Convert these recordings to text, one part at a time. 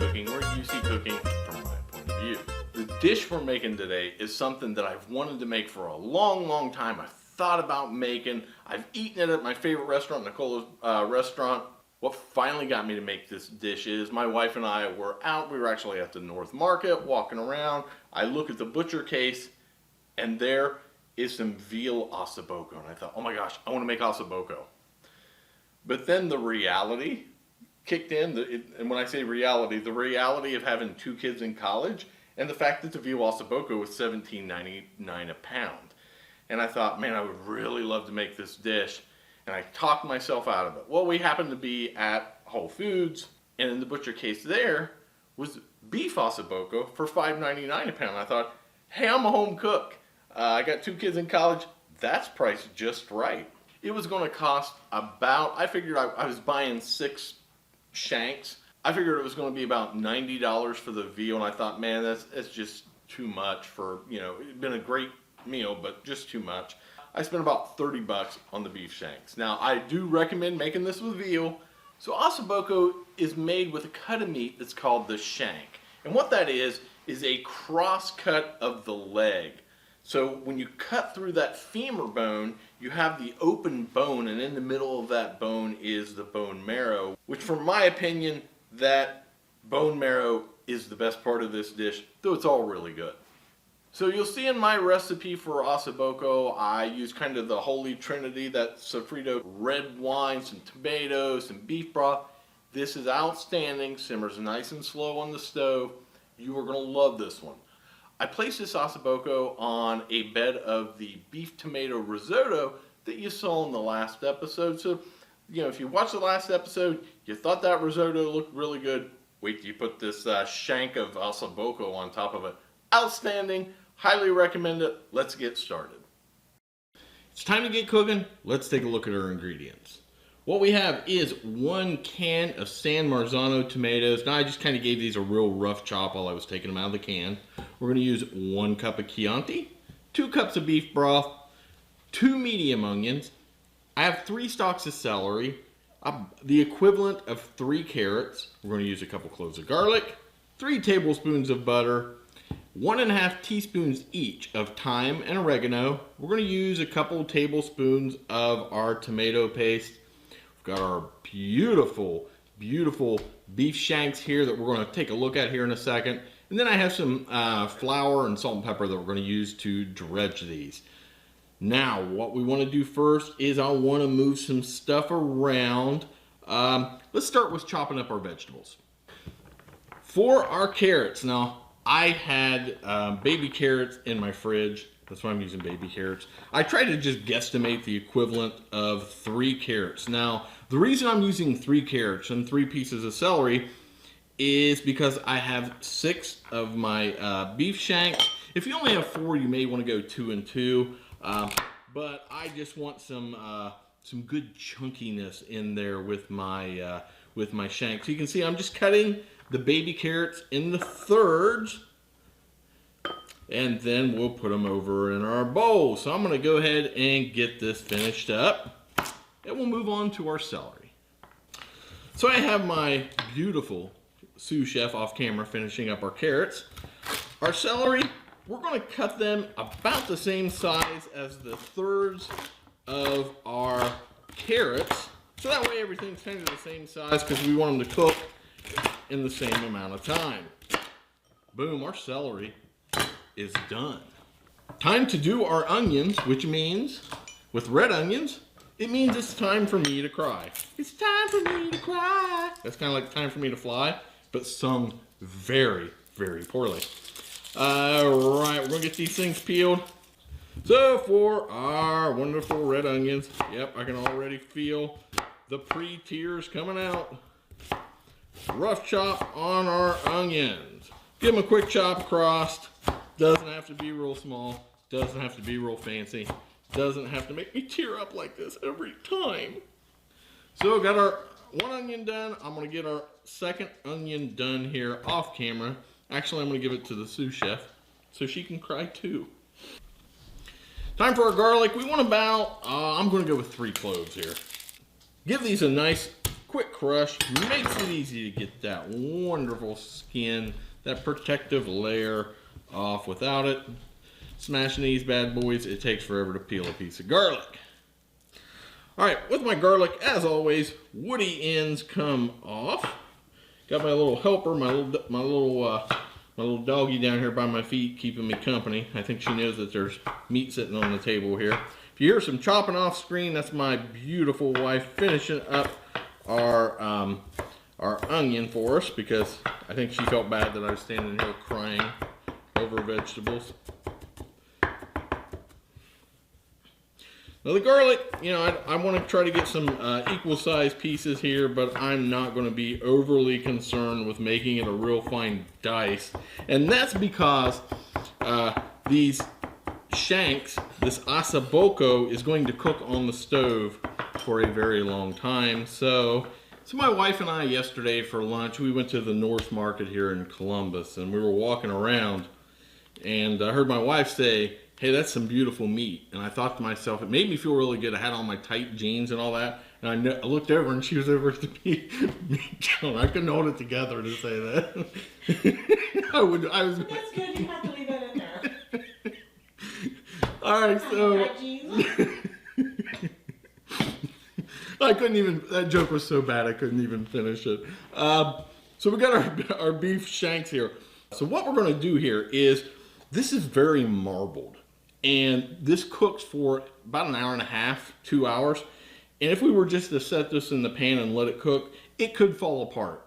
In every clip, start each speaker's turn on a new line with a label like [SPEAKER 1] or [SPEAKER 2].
[SPEAKER 1] Cooking, where you see cooking from my point of view. The dish we're making today is something that I've wanted to make for a long time. I've thought about making. I've eaten it at my favorite restaurant, Nicola's restaurant. What finally got me to make this dish is my wife and I were out. We were actually at the North Market walking around. I look at the butcher case and there is some veal osso buco. And I thought, oh my gosh, I want to make osso buco. But then the reality kicked in. And when I say reality, the reality of having 2 kids in college and the fact that the veal osso buco was $17.99 a pound. And I thought, man, I would really love to make this dish. And I talked myself out of it. Well, we happened to be at Whole Foods, and in the butcher case there was beef osso buco for $5.99 a pound. I thought, hey, I'm a home cook. I got 2 kids in college. That's priced just right. It was going to cost about, I figured I was buying 6 shanks. I figured it was going to be about $90 for the veal, and I thought, man, that's just too much for, you know, it'd been a great meal, but just too much. I spent about 30 bucks on the beef shanks. Now, I do recommend making this with veal. So osso buco is made with a cut of meat that's called the shank. And what that is a cross cut of the leg. So when you cut through that femur bone, you have the open bone, and in the middle of that bone is the bone marrow, which from my opinion, that bone marrow is the best part of this dish, though it's all really good. So you'll see in my recipe for osso buco, I use kind of the holy trinity, that sofrito, red wine, some tomatoes, some beef broth. This is outstanding, simmers nice and slow on the stove. You are going to love this one. I placed this osso buco on a bed of the beef tomato risotto that you saw in the last episode. So, you know, if you watched the last episode, you thought that risotto looked really good. Wait till you put this shank of osso buco on top of it. Outstanding. Highly recommend it. Let's get started. It's time to get cooking. Let's take a look at our ingredients. What we have is 1 can of San Marzano tomatoes. Now I just kind of gave these a real rough chop while I was taking them out of the can. We're going to use 1 cup of Chianti, 2 cups of beef broth, 2 medium onions. I have 3 stalks of celery, the equivalent of 3 carrots. We're going to use a couple cloves of garlic, 3 tablespoons of butter, 1.5 teaspoons each of thyme and oregano. We're going to use a couple tablespoons of our tomato paste. We've got our beautiful beef shanks here that we're going to take a look at here in a second. And then I have some flour and salt and pepper that we're going to use to dredge these. Now, what we want to do first is I want to move some stuff around. Let's start with chopping up our vegetables. For our carrots, now, I had baby carrots in my fridge. That's why I'm using baby carrots. I tried to just guesstimate the equivalent of 3 carrots. Now, the reason I'm using 3 carrots and 3 pieces of celery is because I have 6 of my beef shanks. If you only have 4, you may want to go 2 and 2. But I just want some good chunkiness in there with my shank. So you can see I'm just cutting the baby carrots in the thirds, and then we'll put them over in our bowl. So I'm going to go ahead and get this finished up, and we'll move on to our celery. So I have my beautiful sous chef off camera finishing up our carrots. Our celery, we're going to cut them about the same size as the thirds of our carrots. So that way everything's kind of the same size because we want them to cook in the same amount of time. Boom, our celery is done. Time to do our onions, which means, with red onions, it means it's time for me to cry. It's time for me to cry. That's kind of like time for me to fly, but sung very, very poorly. All right, we're gonna get these things peeled. So for our wonderful red onions, yep, I can already feel the pre-tears coming out. Rough chop on our onions. Give them a quick chop across. Doesn't have to be real small. Doesn't have to be real fancy. Doesn't have to make me tear up like this every time. So got our 1 onion done. I'm going to get our 2nd onion done here off camera. Actually, I'm going to give it to the sous chef so she can cry too. Time for our garlic. We want about, I'm going to go with 3 cloves here. Give these a nice quick quick crush makes it easy to get that wonderful skin, that protective layer off. Without it, smashing these bad boys, it takes forever to peel a piece of garlic. All right, with my garlic, as always, woody ends come off. Got my little helper, my little doggy down here by my feet, keeping me company. I think she knows that there's meat sitting on the table here. If you hear some chopping off screen, that's my beautiful wife finishing up our onion for us, because I think she felt bad that I was standing here crying over vegetables. Now the garlic, you know, I want to try to get some equal sized pieces here, but I'm not going to be overly concerned with making it a real fine dice. And that's because these shanks, this osso buco, is going to cook on the stove for a very long time. So my wife and I yesterday for lunch, we went to the North Market here in Columbus, and we were walking around, and I heard my wife say, "Hey, that's some beautiful meat." And I thought to myself, it made me feel really good. I had on my tight jeans and all that, and I looked over, and she was over at the meat counter. I couldn't hold it together to say that. I was.
[SPEAKER 2] That's good. You have to leave that in there.
[SPEAKER 1] All right, so I couldn't even. That joke was so bad I couldn't even finish it. So we got our beef shanks here. So what we're going to do here is, this is very marbled. And this cooks for about an hour and a half, 2 hours. And if we were just to set this in the pan and let it cook, it could fall apart.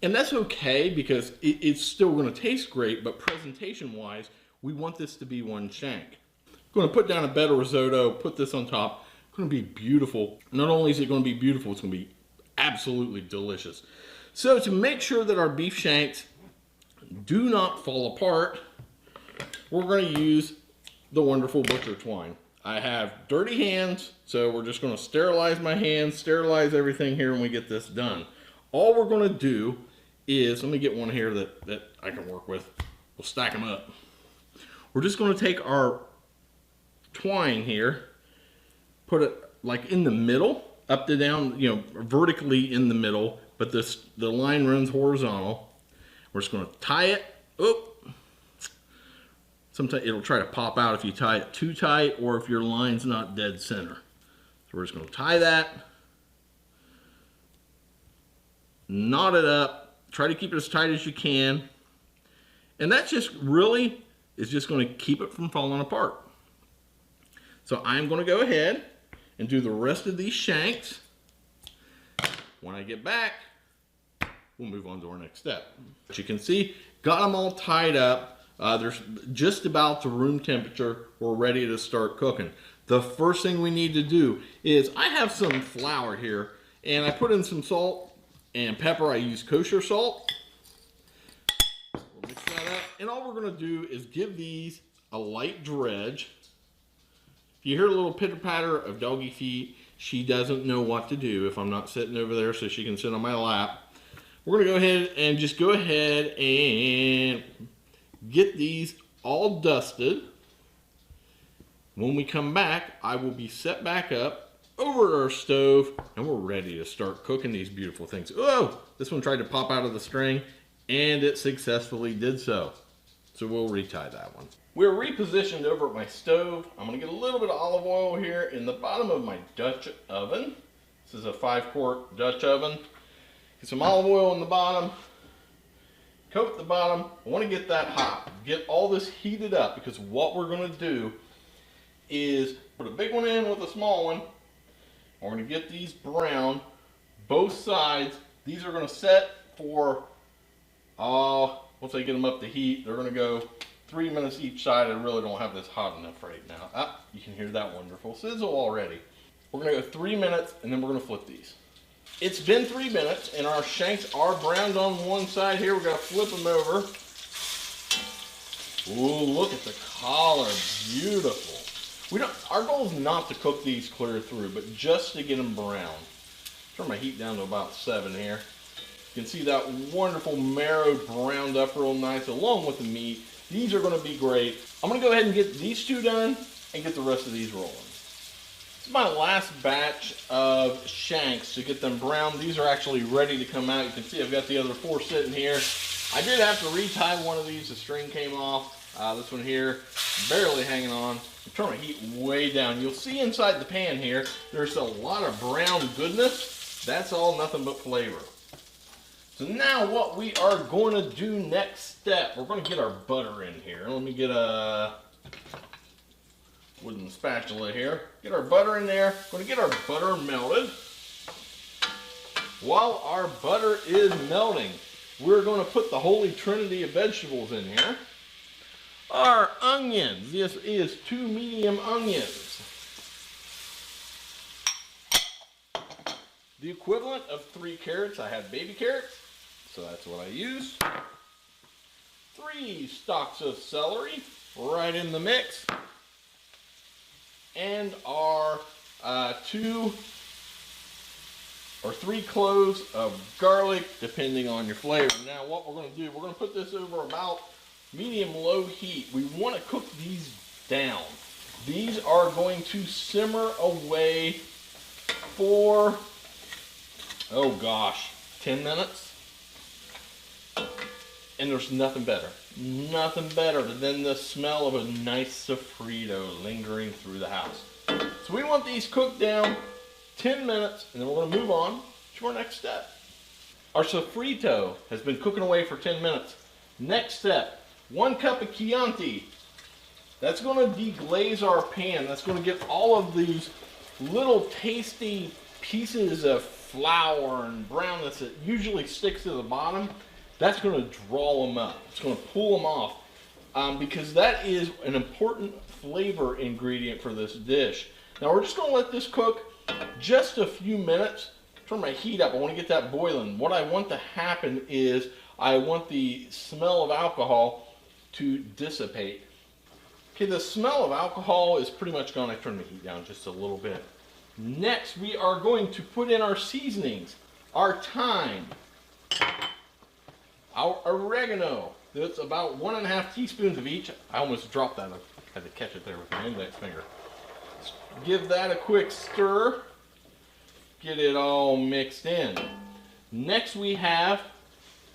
[SPEAKER 1] And that's okay, because it's still going to taste great, but presentation-wise, we want this to be one shank. I'm going to put down a bed of risotto, put this on top. It's going to be beautiful. Not only is it going to be beautiful, it's going to be absolutely delicious. So to make sure that our beef shanks do not fall apart, we're going to use the wonderful butcher twine. I have dirty hands, so we're just going to sterilize my hands, sterilize everything here when we get this done. All we're going to do is, let me get one here that I can work with. We'll stack them up. We're just going to take our twine here, put it like in the middle, up to down, you know, vertically in the middle, but the line runs horizontal. We're just going to tie it. Oop. Sometimes it'll try to pop out if you tie it too tight, or if your line's not dead center. So we're just going to tie that, knot it up, try to keep it as tight as you can, and that just really is just going to keep it from falling apart. So I'm going to go ahead and do the rest of these shanks. When I get back, we'll move on to our next step. As you can see, got them all tied up. They're just about to room temperature. We're ready to start cooking. The first thing we need to do is, I have some flour here, and I put in some salt and pepper. I use kosher salt. We'll mix that up, and all we're going to do is give these a light dredge. If you hear a little pitter patter of doggy feet, she doesn't know what to do if I'm not sitting over there, so she can sit on my lap. We're going to go ahead and just go ahead and get these all dusted. When we come back, I will be set back up over our stove, and we're ready to start cooking these beautiful things. Oh, this one tried to pop out of the string, and it successfully did so. So we'll retie that one. We're repositioned over at my stove. I'm going to get a little bit of olive oil here in the bottom of my Dutch oven. This is a 5-quart Dutch oven. Get some olive oil in the bottom. Coat the bottom. I want to get that hot. Get all this heated up, because what we're going to do is put a big one in with a small one. We're going to get these brown, both sides. These are going to set for, once I get them up to heat, they're going to go 3 minutes each side. I really don't have this hot enough right now. Ah, you can hear that wonderful sizzle already. We're going to go 3 minutes, and then we're going to flip these. It's been 3 minutes, and our shanks are browned on one side here. We're going to flip them over. Ooh, look at the color. Beautiful. Our goal is not to cook these clear through, but just to get them brown. Turn my heat down to about 7 here. You can see that wonderful marrow browned up real nice along with the meat. These are going to be great. I'm going to go ahead and get these two done and get the rest of these rolling. This is my last batch of shanks to get them brown. These are actually ready to come out. You can see I've got the other 4 sitting here. I did have to retie one of these. The string came off. This one here, barely hanging on. I'm turning my heat way down. You'll see inside the pan here, there's a lot of brown goodness. That's all nothing but flavor. So now what we are going to do next step, we're going to get our butter in here. Let me get a wooden spatula here. Get our butter in there. Going to get our butter melted. While our butter is melting, we're going to put the holy trinity of vegetables in here. Our onions. This is 2 medium onions. The equivalent of 3 carrots. I have baby carrots, so that's what I use. 3 stalks of celery right in the mix. And our 2 or 3 cloves of garlic, depending on your flavor. Now what we're going to do, we're going to put this over about medium-low heat. We want to cook these down. These are going to simmer away for, oh gosh, 10 minutes. And there's nothing better than the smell of a nice sofrito lingering through the house. So we want these cooked down 10 minutes, and then we're going to move on to our next step. Our sofrito has been cooking away for 10 minutes. Next step, 1 cup of Chianti. That's going to deglaze our pan. That's going to get all of these little tasty pieces of flour and brownness that usually sticks to the bottom. That's going to draw them up. It's going to pull them off because that is an important flavor ingredient for this dish. Now we're just going to let this cook just a few minutes. Turn my heat up. I want to get that boiling. What I want to happen is I want the smell of alcohol to dissipate. Okay, the smell of alcohol is pretty much gone. I turned the heat down just a little bit. Next, we are going to put in our seasonings, our thyme, our oregano. That's about 1½ teaspoons of each. I almost dropped that. I had to catch it there with my index finger. Give that a quick stir. Get it all mixed in. Next, we have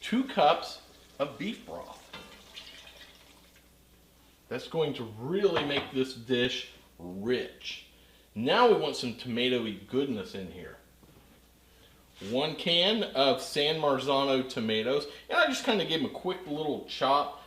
[SPEAKER 1] 2 cups of beef broth. That's going to really make this dish rich. Now we want some tomatoey goodness in here. 1 can of San Marzano tomatoes, and I just kind of gave them a quick little chop,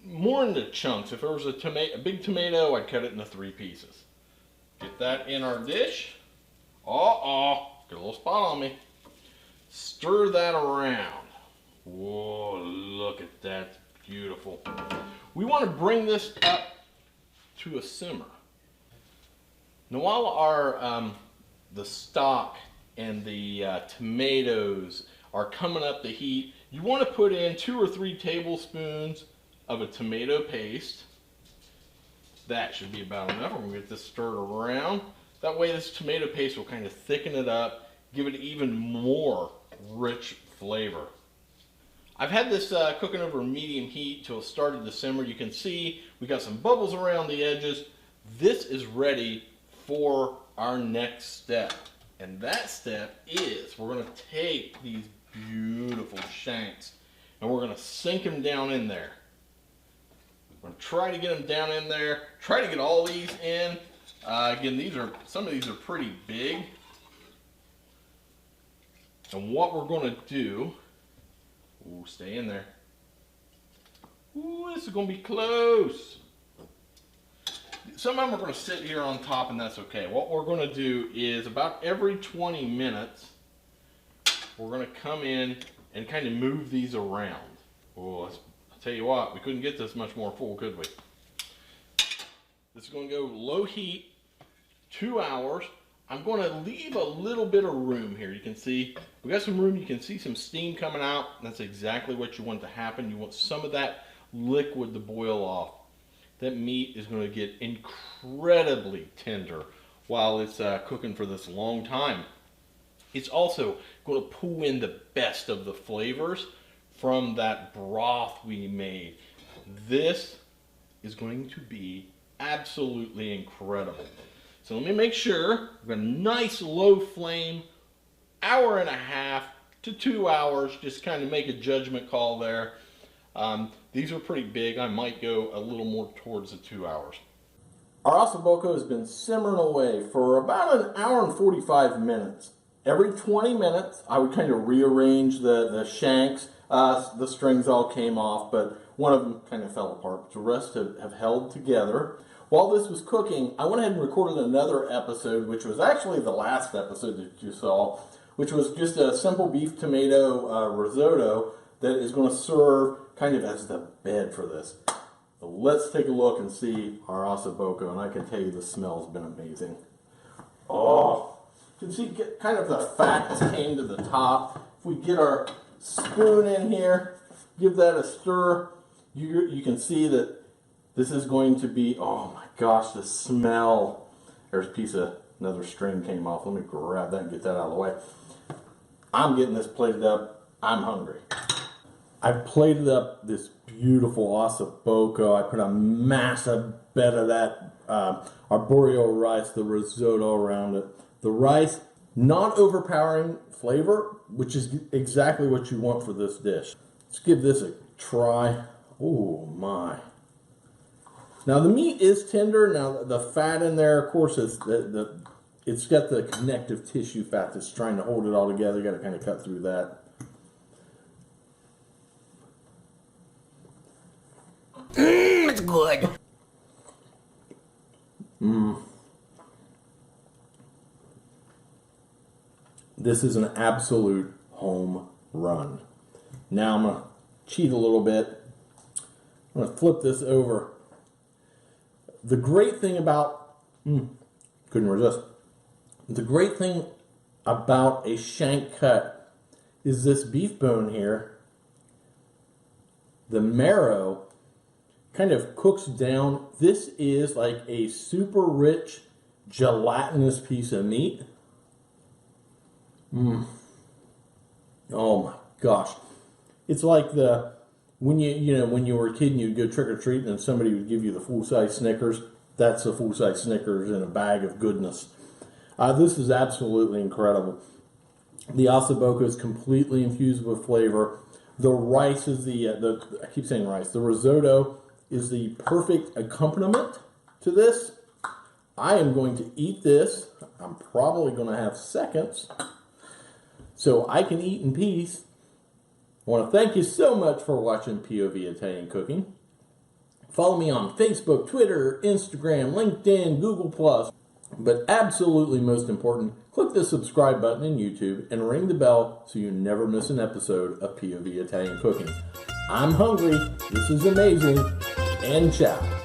[SPEAKER 1] more into chunks. If there was a big tomato, I'd cut it into 3 pieces. Get that in our dish. Get a little spot on me. Stir that around. Whoa, look at that, beautiful. We want to bring this up to a simmer. Now while our the stock and the tomatoes are coming up the heat, you want to put in 2 or 3 tablespoons of a tomato paste. That should be about enough. We're going to get this stirred around. That way this tomato paste will kind of thicken it up, give it even more rich flavor. I've had this cooking over medium heat till it started to simmer. You can see we got some bubbles around the edges. This is ready for our next step. And that step is we're going to take these beautiful shanks and we're going to sink them down in there. We're going to try to get them down in there. Try to get all these in. Again, some of these are pretty big. And what we're going to do, ooh, stay in there. Ooh, this is going to be close. Some of them are going to sit here on top, and that's okay. What we're going to do is about every 20 minutes, we're going to come in and kind of move these around. Oh, I'll tell you what, we couldn't get this much more full, could we? This is going to go low heat, 2 hours. I'm going to leave a little bit of room here. You can see, we got some room. You can see some steam coming out. That's exactly what you want to happen. You want some of that liquid to boil off. That meat is going to get incredibly tender while it's cooking for this long time. It's also going to pull in the best of the flavors from that broth we made. This is going to be absolutely incredible. So let me make sure. I've got a nice low flame, hour and a half to 2 hours. Just kind of make a judgment call there. These are pretty big. I might go a little more towards the 2 hours. Our ossobuco has been simmering away for about an hour and 45 minutes. Every 20 minutes, I would kind of rearrange the shanks. The strings all came off, but one of them kind of fell apart, but the rest have held together. While this was cooking, I went ahead and recorded another episode, which was actually the last episode that you saw, which was just a simple beef tomato risotto that is going to serve kind of as the bed for this. So let's take a look and see our ossobuco, and I can tell you the smell's been amazing. Oh, you can see kind of the fat came to the top. If we get our spoon in here, give that a stir, you can see that this is going to be, oh my gosh, the smell. There's a piece of, another string came off. Let me grab that and get that out of the way. I'm getting this plated up. I'm hungry. I've plated up this beautiful ossobuco. I put a massive bed of that arborio rice, the risotto around it. The rice, not overpowering flavor, which is exactly what you want for this dish. Let's give this a try. Oh my. Now the meat is tender. Now the fat in there, of course, is it's got the connective tissue fat that's trying to hold it all together. You got to kind of cut through that.
[SPEAKER 3] It's good.
[SPEAKER 1] This is an absolute home run. Now I'm going to cheat a little bit. I'm going to flip this over. The great thing about, couldn't resist. The great thing about a shank cut is this beef bone here. The marrow kind of cooks down. This is like a super rich, gelatinous piece of meat. Oh my gosh. It's like when you were a kid and you'd go trick or treating and somebody would give you the full-size Snickers. That's the full-size Snickers in a bag of goodness. This is absolutely incredible. The ossobuco is completely infused with flavor. The rice is I keep saying rice. The risotto is the perfect accompaniment to this. I am going to eat this. I'm probably going to have seconds, so I can eat in peace. I want to thank you so much for watching POV Italian Cooking. Follow me on Facebook, Twitter, Instagram, LinkedIn, Google+. But absolutely most important, click the subscribe button in YouTube and ring the bell so you never miss an episode of POV Italian Cooking. I'm hungry, this is amazing, and ciao.